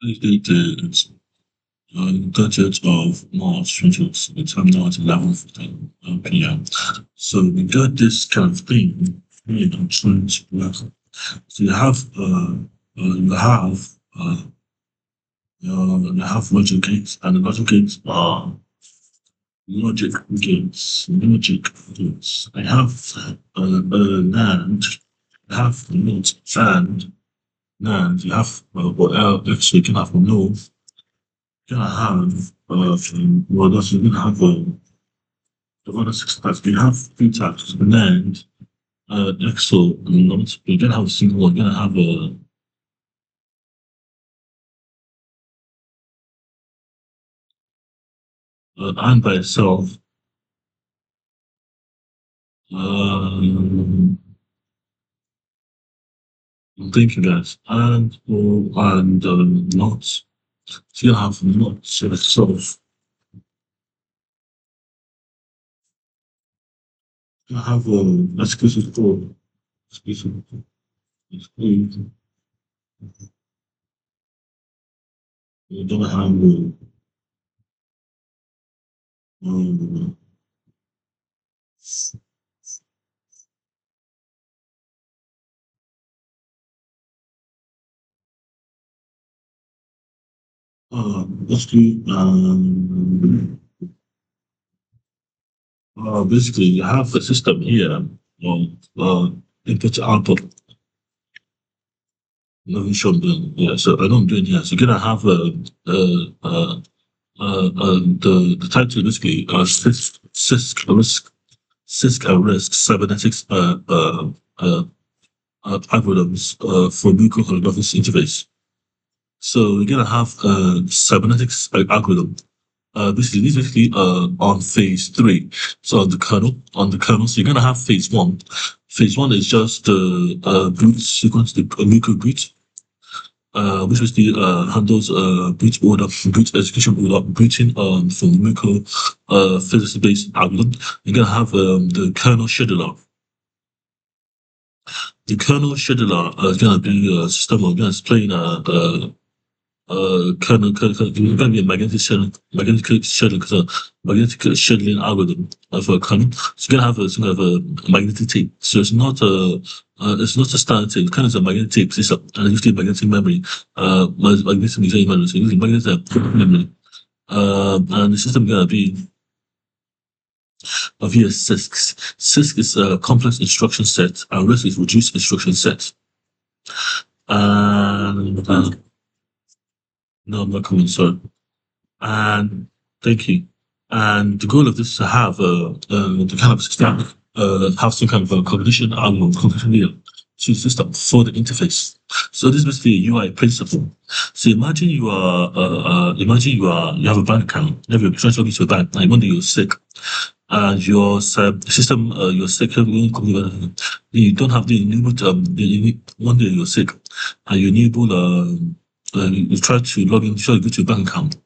Dated 30th of March 2026, the time now at 11:15 p.m. So we got this kind of thing. I'm trying to work. So uh, you have logic gates, and the logic gates are logic gates. I have NAND, I have not and NAND. You have what else? So you can have no. You can have well, that's you can have the other six types. You have three types: NAND, EXO, and not. You're gonna have a single one. You're gonna have a AND by itself. I'm thinking guys, and not. So you have not itself. You have exclusive code. Exclusive. Exclusive. You don't have um, basically basically you have a system here of input to output. Not sure I'm doing. Yeah, so I don't do it here. So you're gonna have the title basically Cisc arrest cybernetics algorithms for Mmuko holographic interface. So you're gonna have a cybernetics algorithm. Basically, this is basically on phase three. So on the kernel. So you're gonna have phase one. Phase one is just the boot sequence, the Mmuko boot, which basically handles boot execution order, booting from Mmuko physics-based algorithm. You're gonna have the kernel scheduler. The kernel scheduler is gonna be a system of gonna explain it's going to be a magnetic scheduling, because a magnetic scheduling algorithm for a kernel. So you're going to have a sort of a magnetic tape. So it's not a standard tape. It's kind of a magnetic tape system, and it's usually magnetic memory, magnetic memory. So usually magnetic memory. And the system going to be via CISC. CISC is a complex instruction set, and RISC is reduced instruction set. And no, I'm not coming. Sorry. And thank you. And the goal of this is to have the kind of system have some kind of a cognition algorithm, cognition layer to the system for the interface. So this is basically a UI principle. So imagine you have a bank account, you have your trying to log into a bank, and one day you're sick, and your system you're sick, you don't have the enable one day you're sick, and you enable you try to log in, try to go to your bank account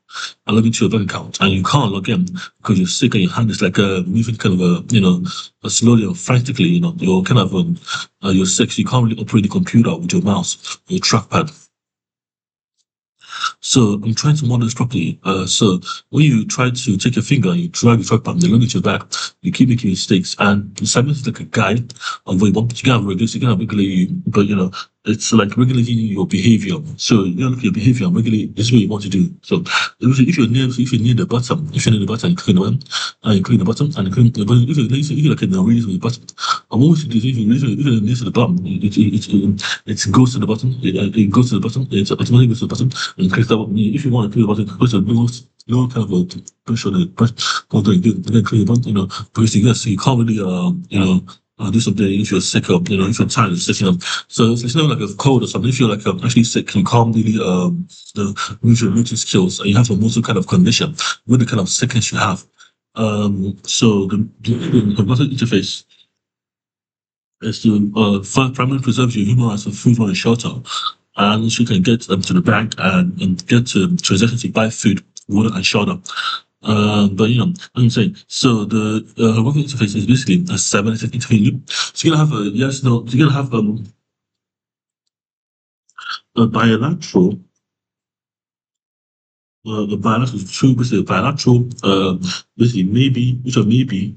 and log into your bank account, and you can't log in because you're sick and your hand is like moving kind of slowly or frantically, you're kind of you're sick, so you can't really operate the computer with your mouse, your trackpad. So I'm trying to model this properly. So when you try to take your finger and you drag your trackpad and you look at your back, you keep making mistakes. And the assignment is like a guide of what you want. You can have regulate, you can have regulate you, but it's like regulating your behavior. So you look at your behavior and regulate this is what you want to do. So if you're near the bottom, you click on the button, and you click the bottom, and you click the button. If you're like in the raise the button, and what we should do is if you're near to the bottom, it goes to the button, it goes to the button, it automatically goes to the button, and click that button. If you want to click the button, push the no kind of a push on the push, then click the button, because you can't really do something if you're sick or if you're tired of sitting up. So it's not like a cold or something. If you're like actually sick, you can't really use your motor skills, and you have a motor kind of condition with the kind of sickness you have. So the motor interface is to primarily preserve your human rights of food, water, and shelter, and so you can get to the bank and get to transactions to buy food, water, and shelter. But I'm saying, so the working interface is basically a cybernetic interface loop. So you're gonna have a yes, no, you're gonna have a bilateral the bilateral true, basically bilateral, basically maybe, which are maybe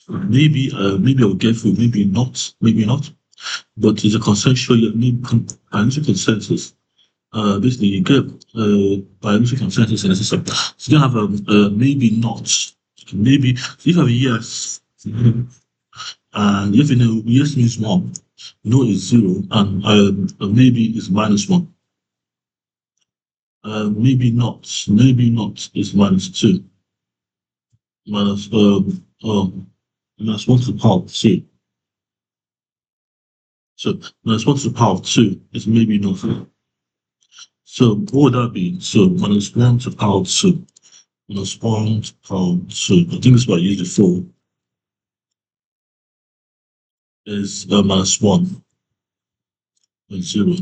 I'll get through, maybe not, but it's a consensual, maybe bilateral consensus. Basically you get bilateral consensus in a system. So you can have a maybe not, maybe, so if you have a yes, and if you know yes means one, no is zero, and maybe is minus one. Maybe not is minus two, minus minus one to the power of two. So minus one to the power of two is maybe not. So what would that be? So minus one to the power of two, minus one to the power of two. I think that's what I used before. Is minus one and zero.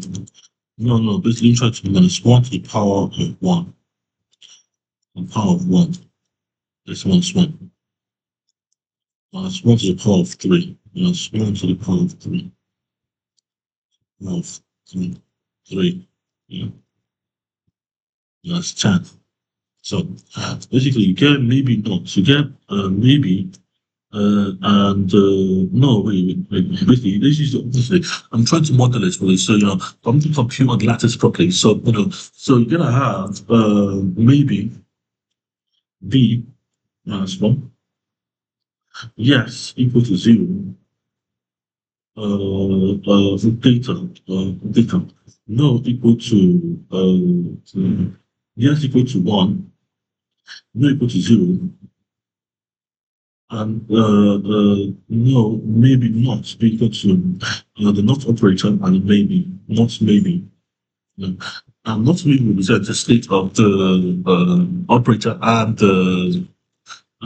No, basically try to be minus one to the power of one. The power of one is minus one. Minus one to the power of three. Minus one to the power of three. Of three. Three. Yeah, that's 10. So basically you get maybe not. You get maybe and no, wait. Basically, this is obviously I'm trying to model it really. So I'm to compute on the lattice properly. So so you're gonna have maybe b minus one, yes equal to zero, data, no equal to yes equal to one, no equal to zero, and no, maybe not be equal to the not operator and maybe, not maybe. No. And not maybe represents the state of the operator and the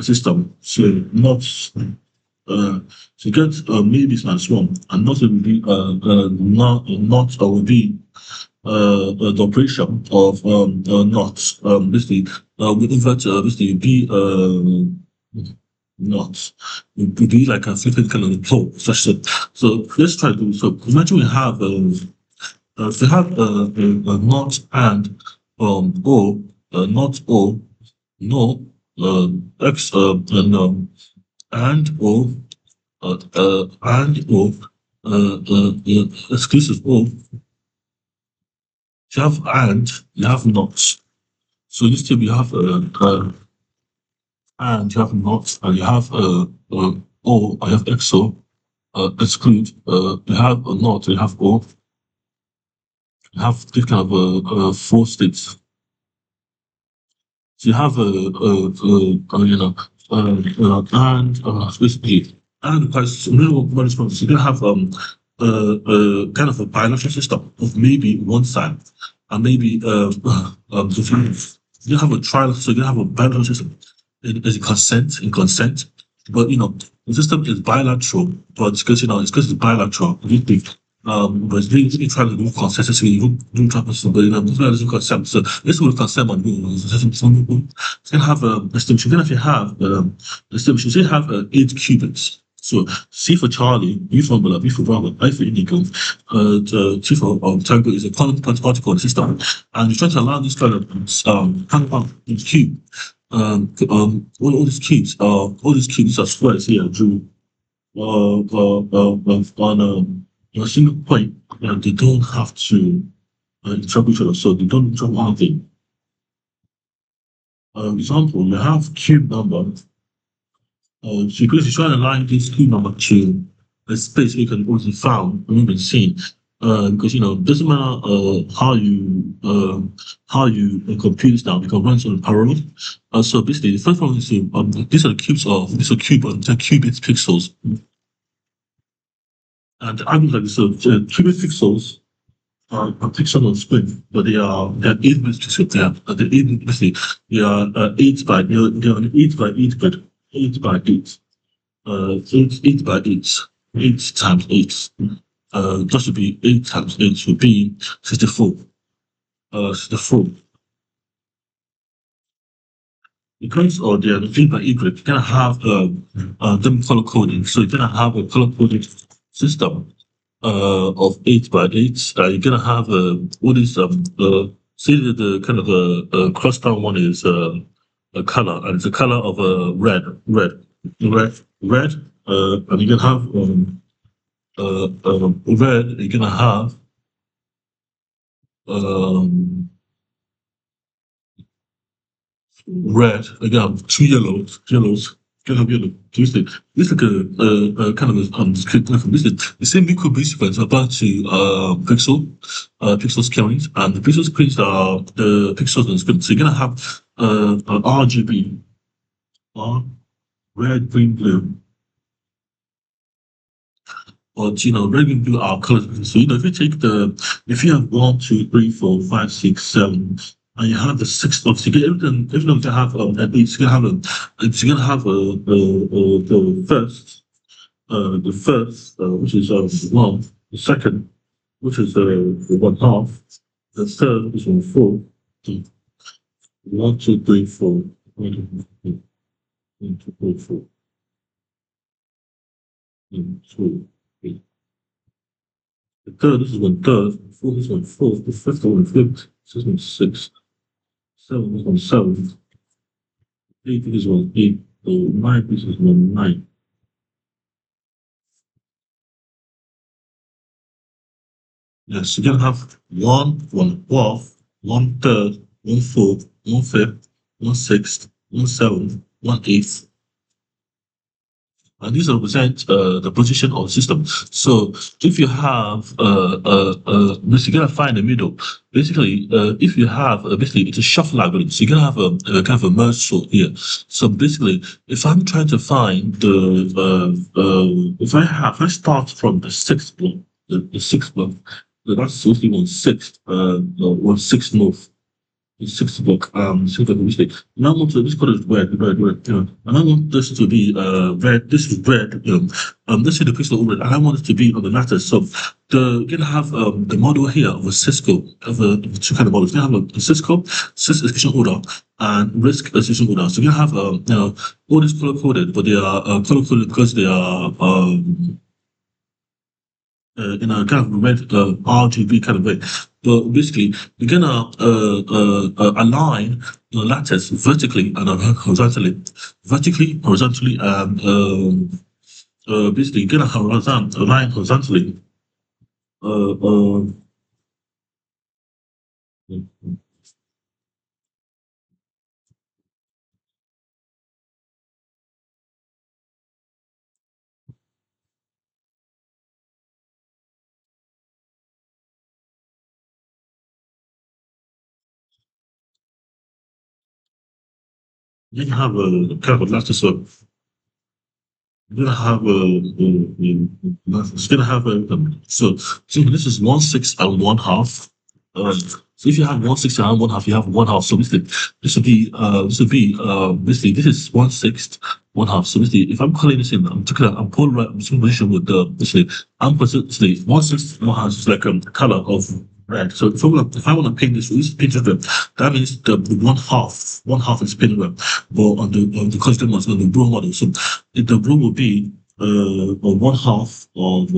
system. So not so get maybe minus one, and not will be not will be the operation of not basically we invert basically be not it would be like a flipping kind of pole such that. So let's try to, so imagine we have if we have a not and o not o no x and o and o exclusive o, you have and you have not. So this table you have and you have not, and you have o, I have exo, exclude, you have not, you have o, you have this kind of four states. So you have and basically, and because one response, you're gonna have kind of a bilateral system of maybe one side, and maybe if you have a trial, so you're gonna have a bilateral system in consent, but the system is bilateral, but it's because it's bilateral, but it's really trying to do consensus, you do try to, but it's not doing consent. So this will consent on you can have a distinction. Then if you have distinction, say have 8 qubits. So C for Charlie, B for Bella, B for Bravo, I for Indigo, T for Tango is a quantum particle in the system, and you're trying to allow this kind of hang on in cube. All these cubes, are squares here, drew on a single point, they don't have to interact with each other, so they don't interact anything. Example, you have cube number. So because you're trying to align this cube number to a space you can also found and even seen. Because it doesn't matter how you compute this now, you can run on parallel. So basically, the first one is these are the cubes of these are qubit pixels, and the argument like this. So qubit pixels are pixels on screen, but they're 8 bits pixels. They're 8 basically. They are 8 by they're an 8 by 8 grid, 8 by 8, 8 by 8, 8 times 8. Just to be 8 times 8 would be 64. 64. Because of the 8 by 8 grid, you're gonna have them color coding. So you're gonna have a color coded system of 8 by 8. You're gonna have all these See the kind of cross down one is a color, and it's a color of red. And you can have red. You're gonna have um, red. Again, two yellows. You can have yellow. So this like a kind of a this is the same Mmuko base sequence applied to pixel scalings, and the pixel screens are the pixels and scripts. So you're gonna have RGB, R, red, green, blue, or red, green, blue are colors. So if you take if you have one, two, three, four, five, six, seven, and you have the sixth of, so you get everything to have at least you're gonna have the first, which is one, the second, which is the one half, the third, which is one four, the one, two, three, four, one, two, three, four, one, two, three. The third, this is one third, the fourth, this is one fourth, the fifth one fifth, this is one sixth, seven, this is one seventh, eight, this is one eighth, the ninth, this is one ninth. Yes, you're gonna have one fourth, one third, one fourth, one fifth, one sixth, one seventh, one eighth, and these represent the position of the system. So if you have basically you gotta find the middle. Basically, if you have basically it's a shuffle algorithm, so you're gonna have a kind of a merge sort here. So basically, if I'm trying to find the if I start from the sixth block, the sixth block, that's supposed to be one sixth north. Six block, six block mistake. And I want to this color is red, and I want this to be red. This is red, this is the crystal red, and I want it to be on the latter. So you're gonna have the model here of a Cisco of two kind of models. You're gonna have a Cisco execution order and risk execution order. So you're gonna have all this color coded, but they are color coded because they are in a kind of red RGB kind of way. But basically, you're gonna align the lattice vertically and horizontally. Vertically, horizontally, and basically, you're gonna align horizontally. Uh, uh, you can have a kind of a lattice of you're gonna have it's gonna have so this is one sixth and one half. So if you have one sixth and one half, you have one half. So basically, basically this is one sixth, one half. So basically, if I'm calling this in, I'm polarized. I'm in position with the basically I'm basically one sixth, one half is like color of red. So if I want to paint this paint red, that means the one half is painted red. But on the custom model, on the bro model, so the bro will be one half of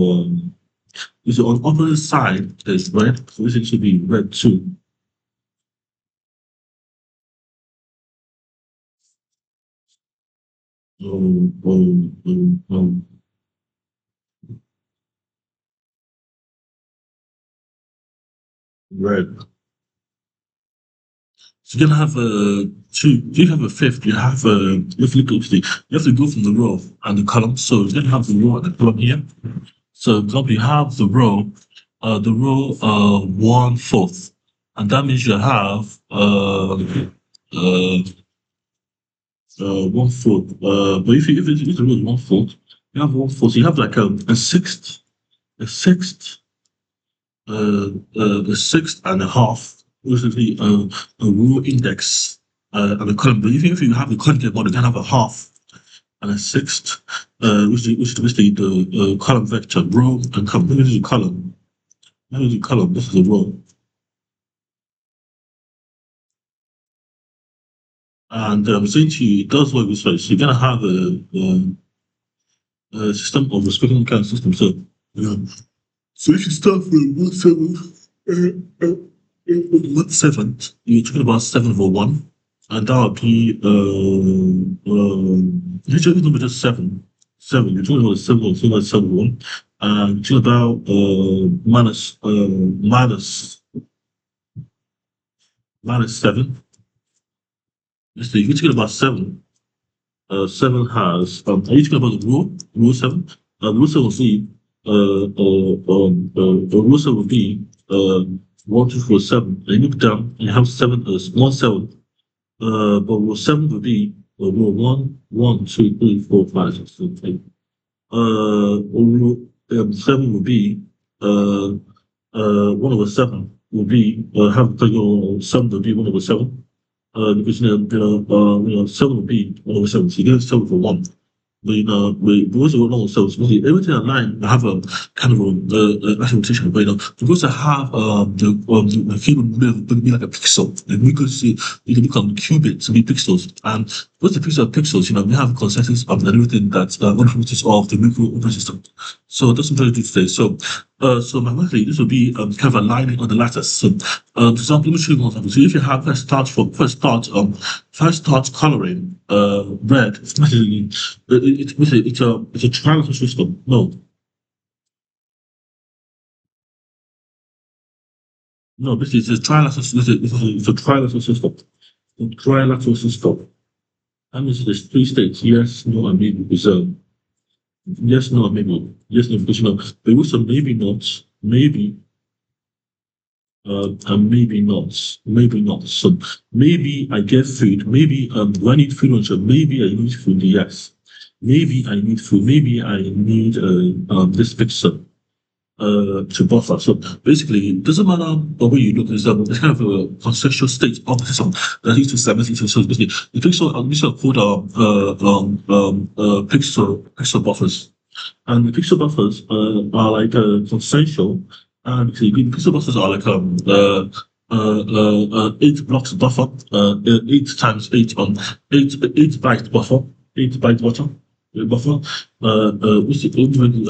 is on the opposite side is red, so this should be red too. Um, um, um, um, red. So you're gonna have a two. If you have a fifth, you have to go from the row and the column. So you're gonna have the row and the column here. So for example, you have the row one fourth, and that means you have uh, one fourth. But if the row is one fourth, you have one fourth. So you have like a sixth, a sixth and a half, basically a row index and a column. But even if you have the conjugate model, you can have a half and a sixth, which is basically the column vector, row and column. This is a column. This is a column. This is a row. And saying to you, it does work this way. So you're gonna have a system of respecting kind of system. So yeah. So if you start from one seven, With seven, you're talking about 7 over 1, and that would be usually number just seven. Seven. You're talking about seven, so that's 7 1. And you're talking about minus 7. So you're talking about seven. Seven has are you talking about the rule seven? Rule seven will be rule seven will be 1 2 4 7. And you look down and you have seven as 1 7. But rule seven would be rule 1 1 2 3 4 5 6 7 8. Rule seven would be 1 over 7 would be have your seven would be 1 over 7. Because seven would be 1 over 7. So you get 7 for 1. But we also know ourselves, really, everything online have a kind of a mathematician, but because I have the human will be like a pixel, and we could see you can become qubits to be pixels, and what's the pixel of pixels? We have consensus of everything that contributes of the Mmuko open system. So that's what I'm trying to do today. So mathematically, this will be kind of aligning on the lattice. So, for example, let me show you one example. So if you have first start coloring red, it's a trilateral system. No, basically it's a trilateral system. A trilateral system. That means there's 3 states. Yes, no, and maybe. Because yes, no, and maybe. Yes, no, because there was some maybe not, maybe, and maybe not, maybe not. So maybe I get food. Maybe do I need food on show? Maybe I need food. Yes. Maybe I need food. Maybe I need this picture to buffer. So basically, it doesn't matter the way you look. It's kind of a conceptual state of the system that leads to stability. So basically, the pixel, these are called pixel buffers. And the pixel buffers are like consensual, and the pixel buffers are like 8 blocks buffer, 8 times 8 on 8 byte buffer, 8 byte buffer, which is even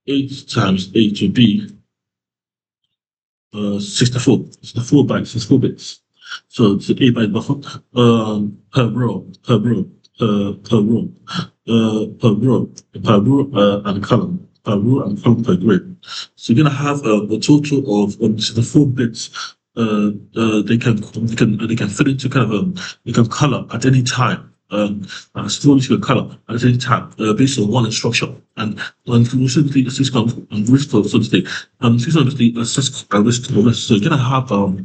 8 times 8 would be 64 bytes, 64 bits. So it's an 8 byte buffer per row, and column, per row and column per grid. So you're gonna have a total of 64 bits. They can fit into kind of you can color at any time. Slowly to color at any time based on one instruction. And specifically the six and risk so to speak. Six obviously assess and risk. So you're gonna have a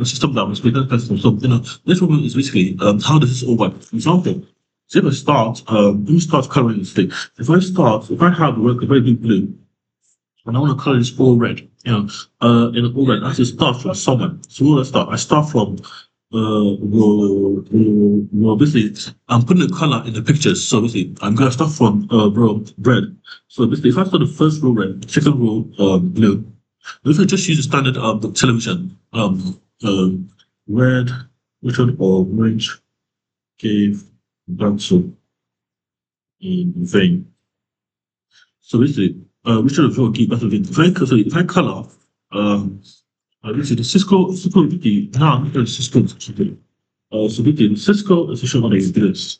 system that was made person. So this one is basically how does this all work? For example, so if I start coloring this thing. If I have a very big blue and I want to color this all red, in all red, I have to start from somewhere. So where do I start? I start from basically, I'm putting a color in the pictures. So basically, I'm gonna start from row red. So basically, if I start the first row red, second row blue. If I just use the standard the television red, which one orange gave battle in vain. So basically, which one of your gave battle in vain? If I color this is the Cisco wiki. Now I'm going to Cisco today. So wiki, the Cisco official one is this.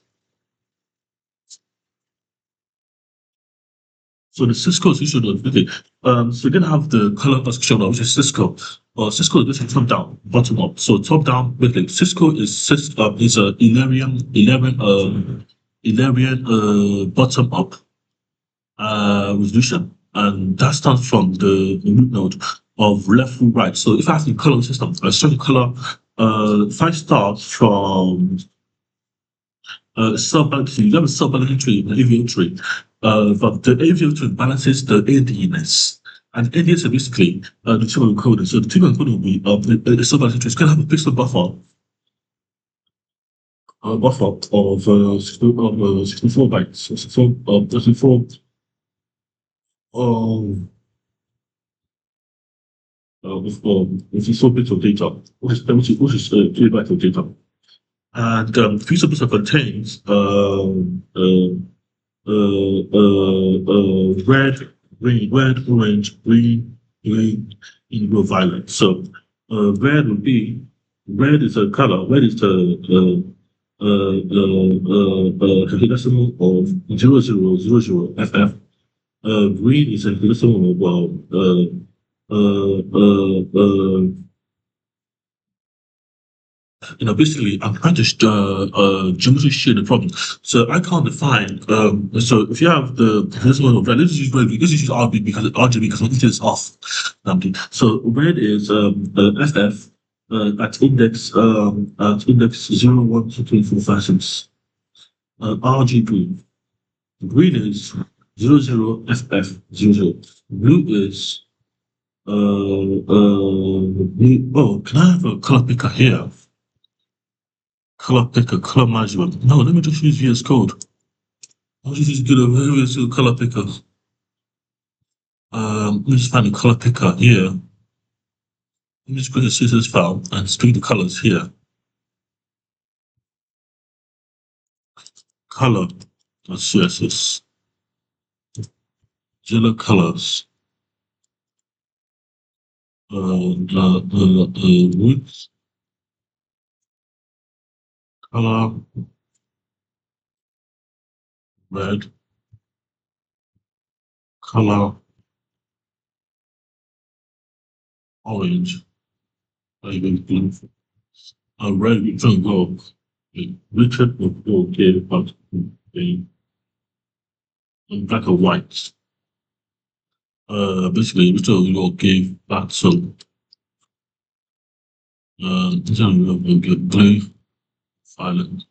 So the Cisco official one, okay. So you're gonna have the color classification, which is Cisco. Cisco is basically top down, bottom up. So top down, basically, Cisco is a 11 bottom up resolution, and that starts from the root node of left to right. So if I have the color system, I start the color. If I start from you have a sub-balancing tree, an avial tree, but the avial tree balances the ADNS. And ADNS is basically the typical encoding. So the typical encoding will be the sub-balancing tree. It's going to have a pixel buffer of 64 bytes, 64 64 bits of data, which is 3 bytes of data. And piece of data contains red, green, red, orange, green, indigo violet. So red would be red is a color. Red is the hexadecimal of 0000FF. Green is a hexadecimal of basically, I'm trying to geometry shade the problem. So I can't define. So if you have this one of red, let's use red. Let's use RGB because my is off. So red is FF at index 0, 1, 2, 3, 4, 5, 6. RGB. Green is 00FF 00. Blue is blue. Oh, can I have a color picker here? Color picker, color management. No, let me just use VS Code. I'll just use good VS Code color picker. Let me just find the color picker here. Let me just create a CSS file and string the colors here. Color CSS. Yellow colors. Roots. Color. Red. Color. Orange. Even blue. Red, we don't go. Richard will go give but black and white. Basically, we still will give that so then we'll get blue, violet,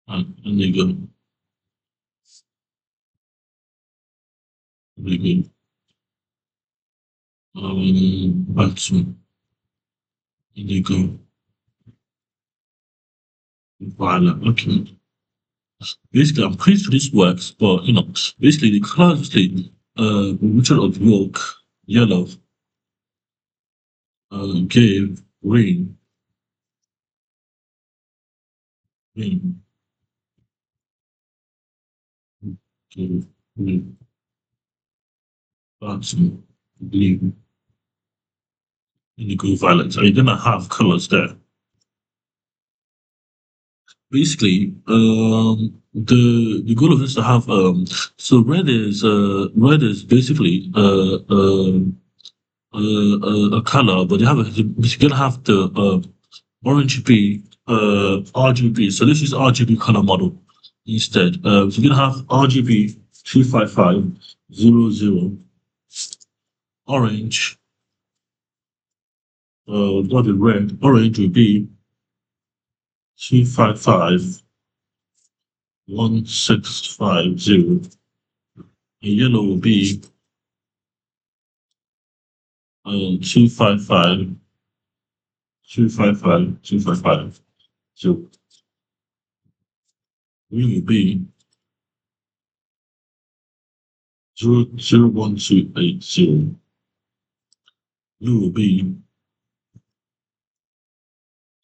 and indigo, indigo, back to indigo, violet. Okay. Basically, I'm pretty sure this works, but basically the colors the Richard of York, yellow, gave green, green, gave green, back to blue, indigo, violet. So you're gonna have colors there. Basically, the goal of this is to have so red is basically a color, but you're gonna have the orange be RGB. So this is RGB color model instead. So you're gonna have RGB 25500 orange. Not the red. Orange will be 2551650. And yellow will be 255 255. So green will be 0, 0, 1, 2, 8, 0. Blue will be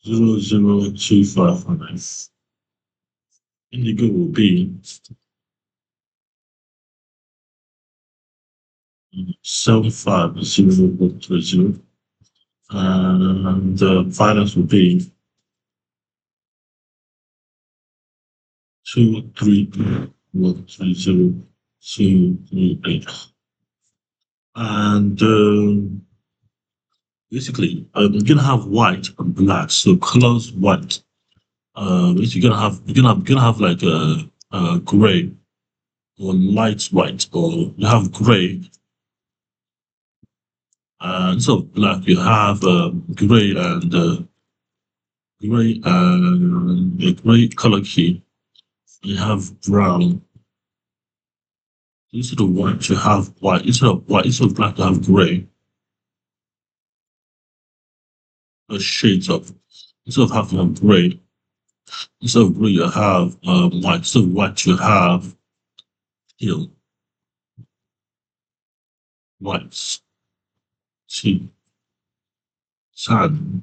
0, 0, 2, 5, 5. Indigo will be 7, 5, 0, 1, 3, 0. And the violet will be 2, 3, 1, 3, 0, 2, 3, 8. And basically, you're gonna have white and black. So colors white. Which you're gonna have like a gray or light white, or you have gray. And so black, you have gray and a gray color key. You have brown. Instead of white, you have white. Instead of black, you have gray. Shades of. Instead of having gray, instead of gray, you have white. Instead of white, you have you whites. See, sand.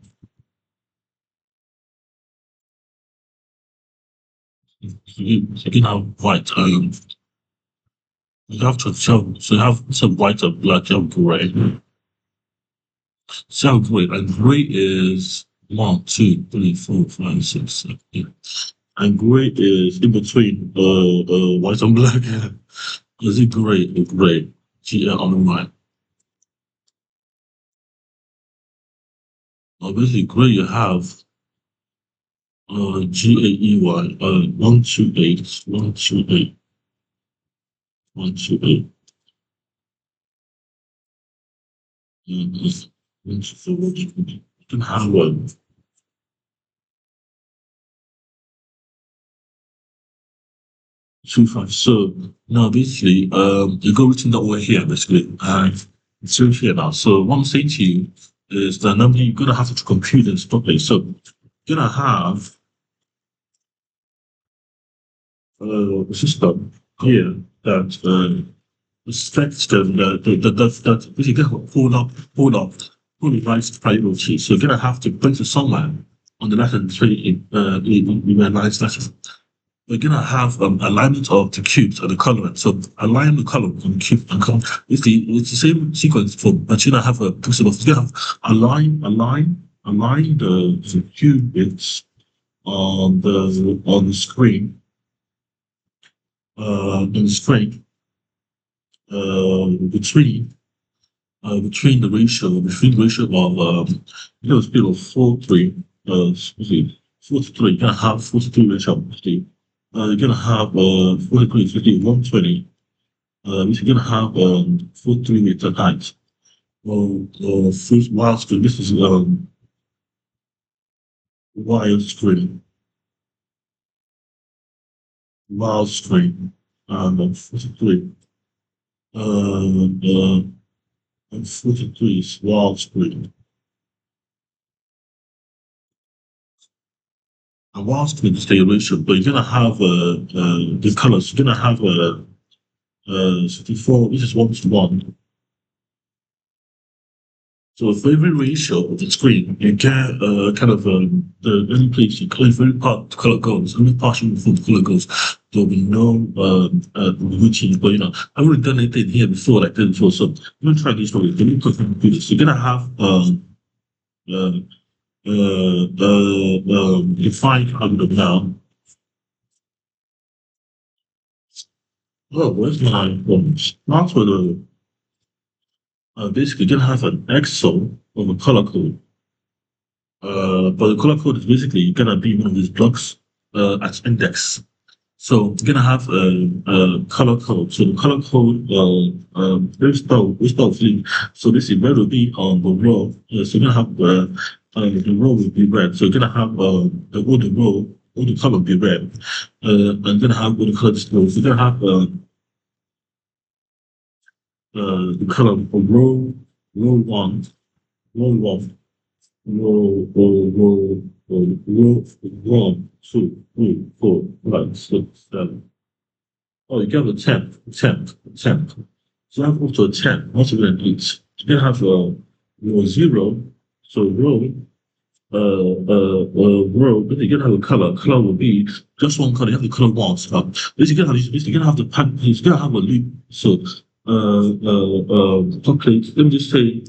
You can have white. You have to show. So you have some white and black. You have gray. So gray, and gray is 1, 2, 3, 4, 5, 6, 7, 8. And gray is in between white and black. Is it gray or gray? GL on the right. Basically gray you have GAEY 128 128 128. And so you can have 25. So now basically you go written that over here basically and it's over here now. So what I'm saying to you is that now you're gonna have to compute this properly. So you're gonna have a system here that respects that basically get pull the right priority. So you're gonna have to put it somewhere on the left hand side in a nice letter. We're gonna have alignment of the cubes and the colorant. So align the color on the cube and color. It's the same sequence for, but you're gonna have a possible. You're gonna have align the cube bits on the screen on the screen between between the ratio of speed of 4:3 4:3. You're gonna have 4:3 ratio of 50. You're gonna have 43 50 120. Which you're gonna have 43 meter height. First wild screen. This is wild screen. Wild screen. 43. And 43 is wild screen. And wild screen is the ratio, but you're gonna have the colors. You're gonna have 64. This is 1:1. So for every ratio of the screen, you get kind of the only place you color, every part the color goes, only partial before the color goes. There'll be no routine, but I've already done anything here before, like this before. So I'm gonna try this one. Let me put do this. You're gonna have uh, defined algorithm now. Oh, where's my start with a basically you're gonna have an EXO of a color code. But the color code is basically gonna be one of these blocks at index. So you're gonna have a color code. So the color code we start with. So this is red will be on the row. So you're gonna have the row will be red. So you're gonna have the row, all the color will be red. And you're gonna have all the colors. So you're gonna have the color of row one, row one. Roll, 1, 2, 3, 4, 5, 6, 7. Oh, you got a temp. So I have up to a 10. What's it going to do? You're going to have row 0. So row, but you're going to have a color. Color will be just one color. You have the color once. You're going to have the pattern. You're going to have a loop. So, okay, let me just say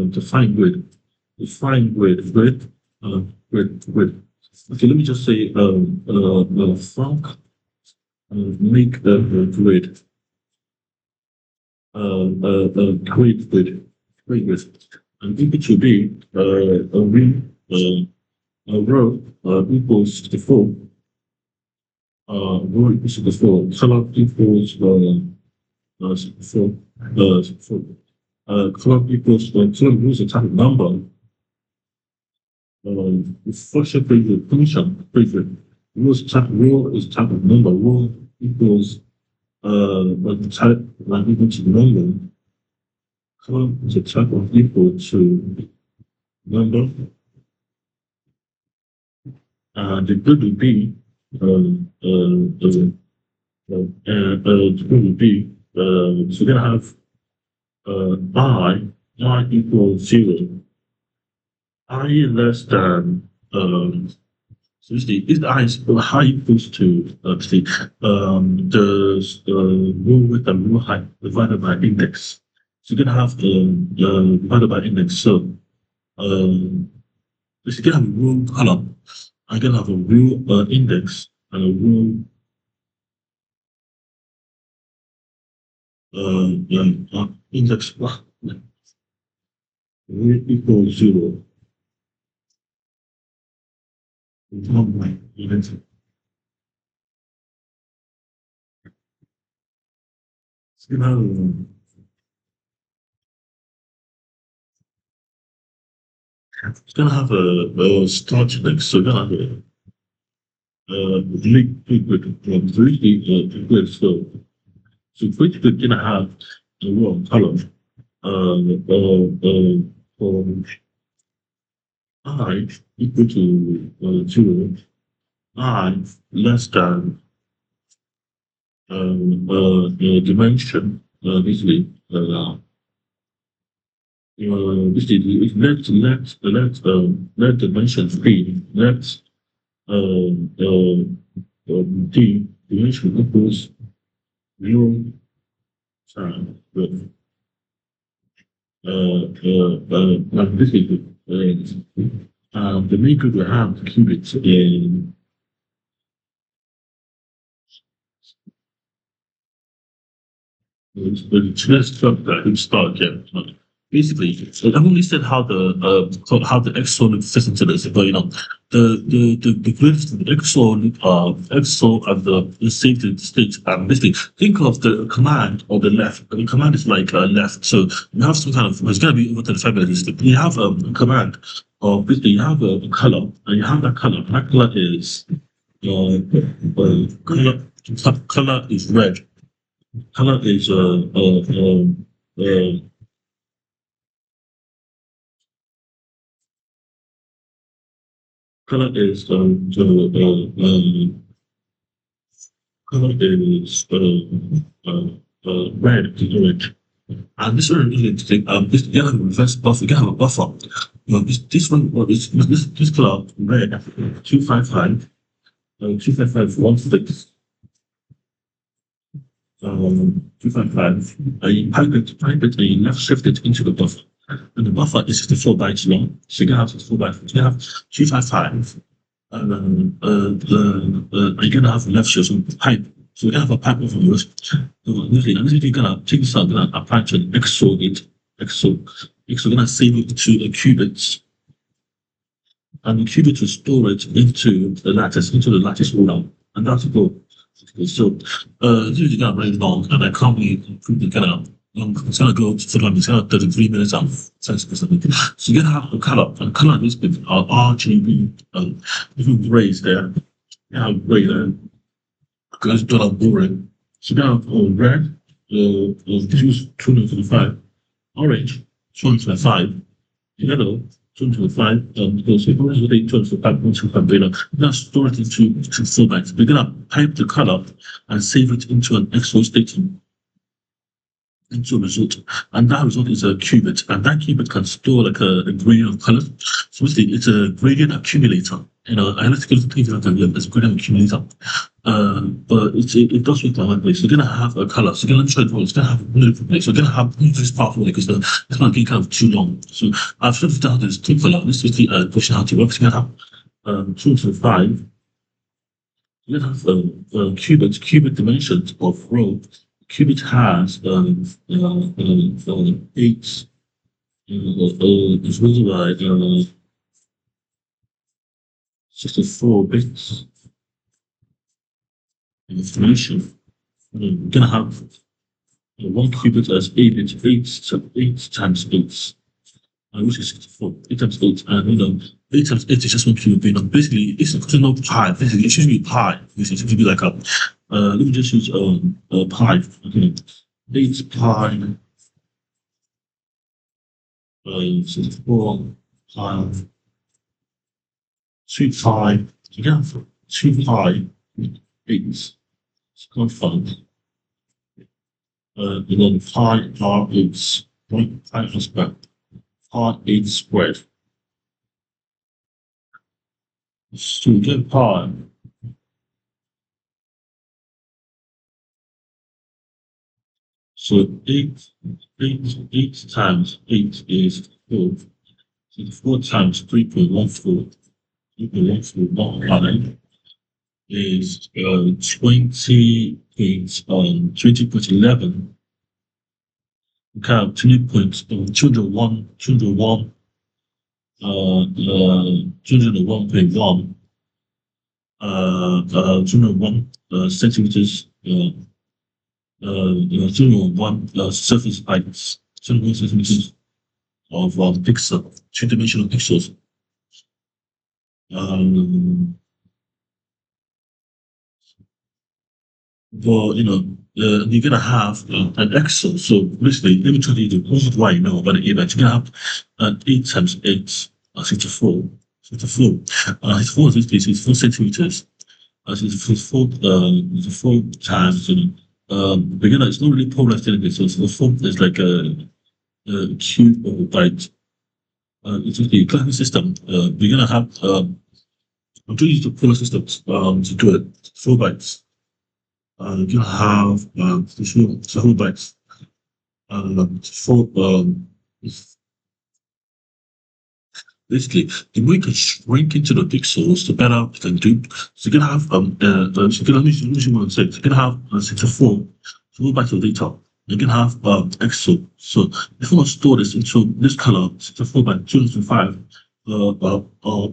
define grid. Define grid. Okay, let me just say Frank make a grid. Grid. And if it should be a row equals 64. Row equals 64. Color equals 64. 64. Color equals color equals a type of number. Function prefix. Row is type of number. Row equals the type equal to number. Column is a type of equal to number. The grid will be the grid will be so we're gonna have I equals 0. I less than so is the I is high equals to the row width and row height divided by index. So you're gonna have divided by index. So Um, so you can have a row column. I can have a row index and a row index row equals 0. It's not like you can have it's gonna have a start index, so you're gonna have big grid. So basically, you're gonna have a row of column for I equal to 0, I less than dimension, basically, basically, let dimension 3, d dimension equals 0 times this is the maker will have qubits in the let's talk about who start again. Basically, I've only said how the XOR fits into this, but the grids the XOR and the saved state. Basically, think of the command on the left. The command is like left, so you have some kind of it's gonna be over 35 minutes. You have a command, or basically you have a color, and you have that color. That color is color is red. Color is color is color is red to orange. And this one really interesting. This you have a reverse buffer. You can have a buffer. This one, this color red 255 255 255, and you pipe it, and you left shift it into the buffer. And the buffer is 64 bytes long, so you can have 64 bytes. You can have 255, and you're gonna have left shift some pipe. So you can have a pipe over yours. So usually, and this is gonna take this out, gonna apply to an XOR gate. XOR gonna save it to a qubit, and the qubit will store it into the lattice order, and that's the goal. So, this is kind of very long, and I can't really improve the kind of it's gonna go to it's gonna 33 minutes and 10 seconds. So you're gonna have a color, and color is with RGB, different grays there. You have gray there, because it's done boring. So you have red, choose 225, orange, 225, yellow, 225, because if we they 225, 125 beta, we're gonna store it into formats. We're gonna pipe the color and save it into an XOR state into a result. And that result is a qubit. And that qubit can store like a gradient of colors. So basically, it's a gradient accumulator. I like to think of it as a gradient accumulator. But it does work like one place. You're gonna have a color. So you're gonna try it's gonna have one different place. So you're gonna have this part because it's not getting kind of too long. So I've showed you how this two color. This is the question how it works. You're gonna have 2 to 5. You're gonna have qubit dimensions of row. Qubit has eight. It's really like 64 bits of information. You're gonna have one qubit as 8 times 8, which is 64. 8 times 8, and 8 times 8 is just one qubit. Basically, it's not pi. Basically, it should be pi. It should be like a. Let me just use pi. Okay, 8 pi 64 pi 2 pi. You have 2 pi 8. It's quite fun. And then pi r 8 point pi squared. Pi 8 squared. So you get pi. So 8 times 8 is 12. 4 times 3.14 multiplied is 20.11. We have 201.1 201 centimeters 201 surface height 201 centimeters of pixel, two-dimensional pixels. Well, you're gonna have an Excel. So basically, let me tell you the reason why you know about the event. You're gonna have an 8 times 8, 64. 64. 64 is basically 64 centimeters. 64 times, beginner, it's not really polarized anything. So 64 is like a cube of a byte. It's just the classical system. We're gonna have, I'm doing use the polar systems to do it. 4 bytes. You have the whole bytes. For basically, the more you can shrink into the pixels, the better you can do. So you can have so you can let me one second. You can have 64 whole bytes of data. You can have Excel. So if you want to store this into this color, 64 by 205,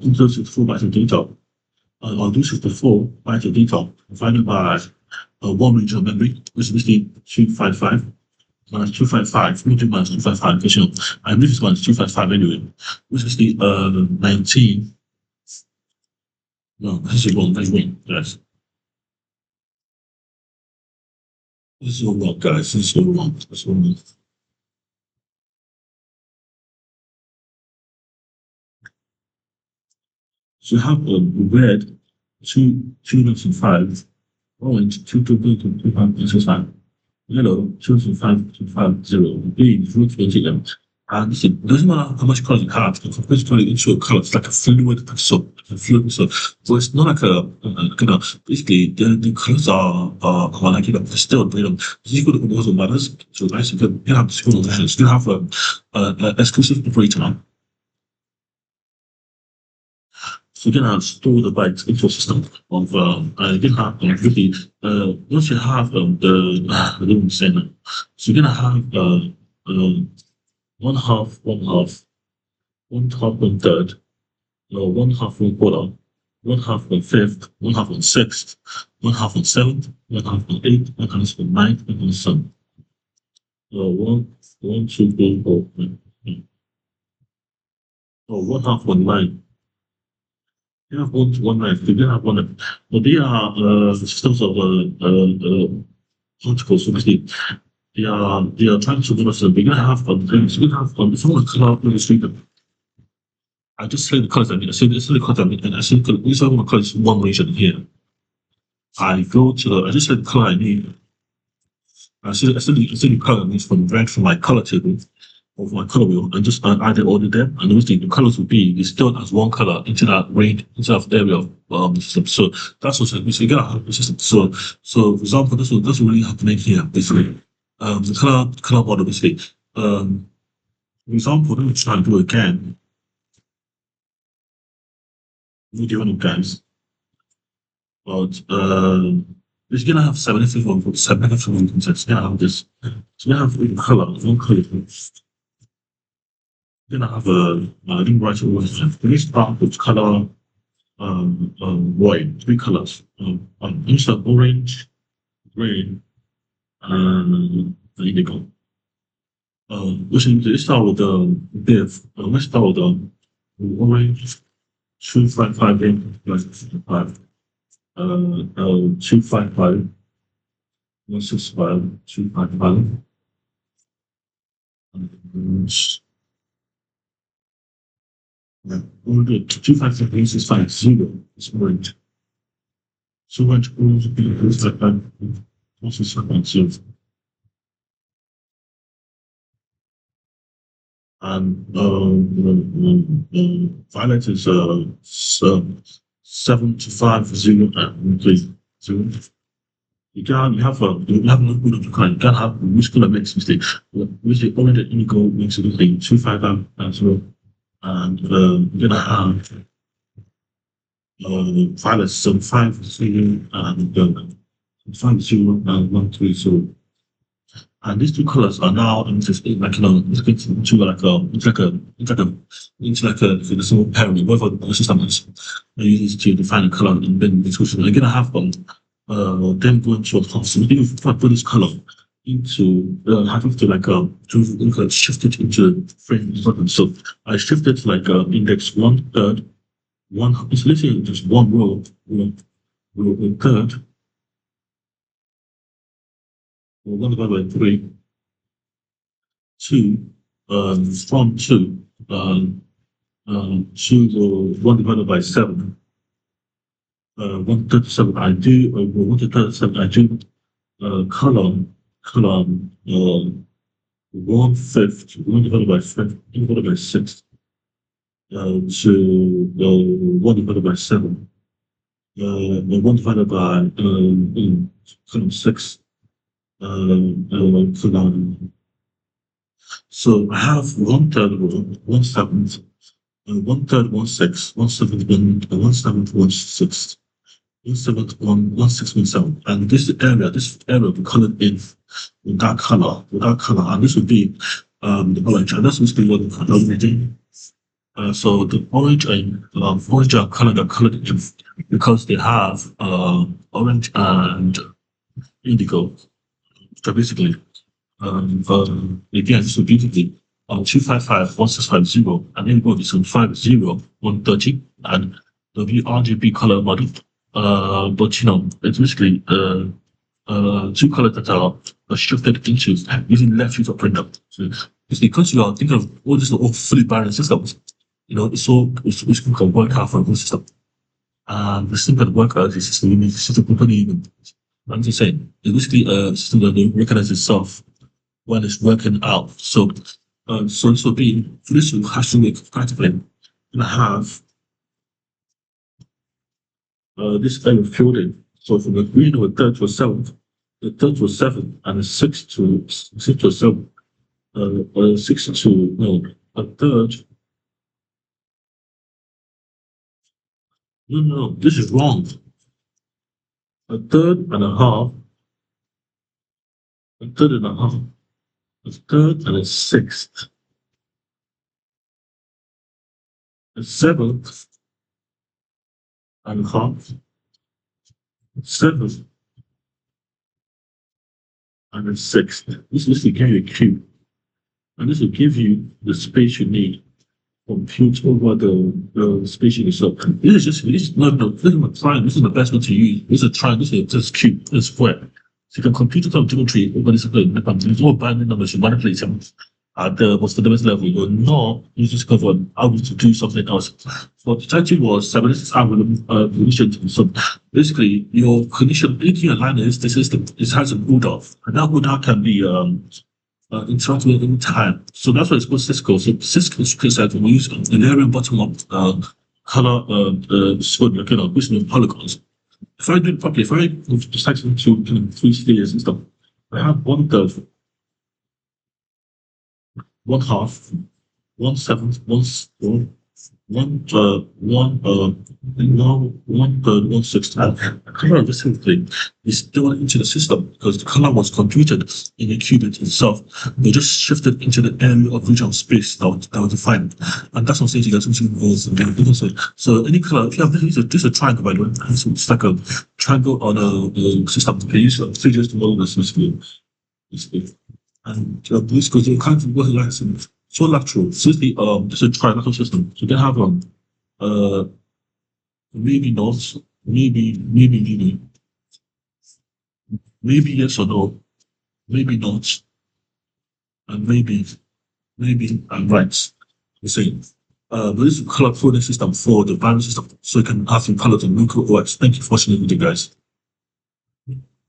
into 64 bytes of data, I'll do 64 bytes of data divided by 1 region of memory, which is basically 255 minus 255, region minus 255, because I believe it's minus 255 anyway, which is the 19. No, this is wrong, that's wrong, guys. This is all wrong, guys, this is all wrong, that's all wrong. So you have red, 205, orange, 222, yellow, 25250, green, 428. And listen, it doesn't matter how much color you have, you can put it into a color. It's like a fluid pixel, a fluid pixel. So it's not like basically the colors are like, distilled, but this is what it also matters. So nice, you can have this versions. You have an exclusive operator. So you can store the bytes into a system of, you can have, really, once you have I don't say now. So you're gonna have, one half, one half, one half, one third, one half, one quarter, one half, one fifth, one half, one sixth, one half, one seventh, one half, one eighth, one half, one ninth, one half, seven. One, two, three, four, five. One half, one nine. You have one knife. They didn't have one knife. But they are systems of particles. So basically, they are trying to do us. We're gonna have things. We're gonna have if I want to color illustrator, I just select the colors I mean. I select the colors I mean, and I select if I want to color this one region here. I go to I just select the color I need. I select the color I need from right from my color table of my color wheel and just add it order there. And obviously the colors will be distilled as one color into that range, into that area of system. So that's what so you gotta have the system. So for example, that's really happening here, basically. The color order basically. For example, let me try and do it again. We're doing it guys. But it's gonna have 7 concepts. It's gonna have this. It's gonna have one color. Gonna have I didn't write it all. We start with color white, 3 colors. Insert orange, green, and indigo. Which is let's start with the div. Let's start with the orange, 255 in, 5. 255, 165, 255. Yeah, we're good. 255 is fine. 0 is orange. So much orange is like that. Also, 0. And violet is 7 to 5 0 and 3 0. You have no good of the kind. You can't have which color makes mistake. Which the orange and indigo makes it 255 and 0. and you're gonna have violet 750 and 50 and 130. And these two colors are now into like it's getting into like a single pairing, whatever the system is. They use this to define a color and then the switch. They're gonna have them going to a half. So we can put this color into having to shift it into frame button. So I shifted to like index one third, one it's literally just one row a third, or one divided by three, two, from two, to one divided by seven, 137. I do 137. I do column one fifth, one divided by fifth, one divided by six, to one divided by seven, one divided by column six, column. So I have one third row, one seventh, one third, one sixth, one seventh, one seventh, one sixth, one seventh, one sixth, one seventh. And this area will be colored in with that color, and this would be the orange, and that's basically what the color will do. So the orange are colored in because they have orange and indigo. So basically, again, so beautifully, 255 1650 and then go to 750 130 and the RGB color model. But it's basically two colors that are shifted into using left user printer. So it's because you are thinking of all these all fully barren systems, it's can work out for a whole system. And the system can work out is system you need system completely even. I'm just saying, it's basically a system that will recognize itself when it's working out. So this will be for this will have to make practically and have this kind of fielding. So from the green to a third to a seventh, the third to a seventh, and the six to a seventh, six to no a third. No, this is wrong. A third and a half, a third and a half, a third and a sixth, a seventh and a half, seventh and a sixth. This will give you a cube, and this will give you the space you need. Compute over the space you need. So this is no, this is a triangle. This is the best one to use. This is a triangle. This is cube. This is square. So you can compute it on geometry over this. It's all binary numbers. You manipulate them at the most fundamental level. You're not using this cover able to do something else. So the title was Cybernetic algorithm cognition. So basically, your cognition, anything a line is the system, it has an order, and that order can be interact with in time. So that's why it's called Cisco. So Cisco is like we use an layering bottom up color squad, which means polygons. If I do it properly, if I decide to three layers and stuff, I have one third, one half, one seventh, one third, one sixth. And the color of this thing is still into the system because the color was computed in the qubit itself. They just shifted into the area of regional space that was defined. And that's what I'm saying to you guys. So any color, if you have this is a triangle, by the way, it's like a triangle on a system. You can use figures to model this basically. And this goes in kind of working like so lateral. So this is a trilateral system. So they have maybe not, maybe yes or no, maybe not, and maybe I'm right. I'm saying. But this is a color coding system for the binary system, so you can have your colors and Mmuko OS. Thank you for watching the video, guys.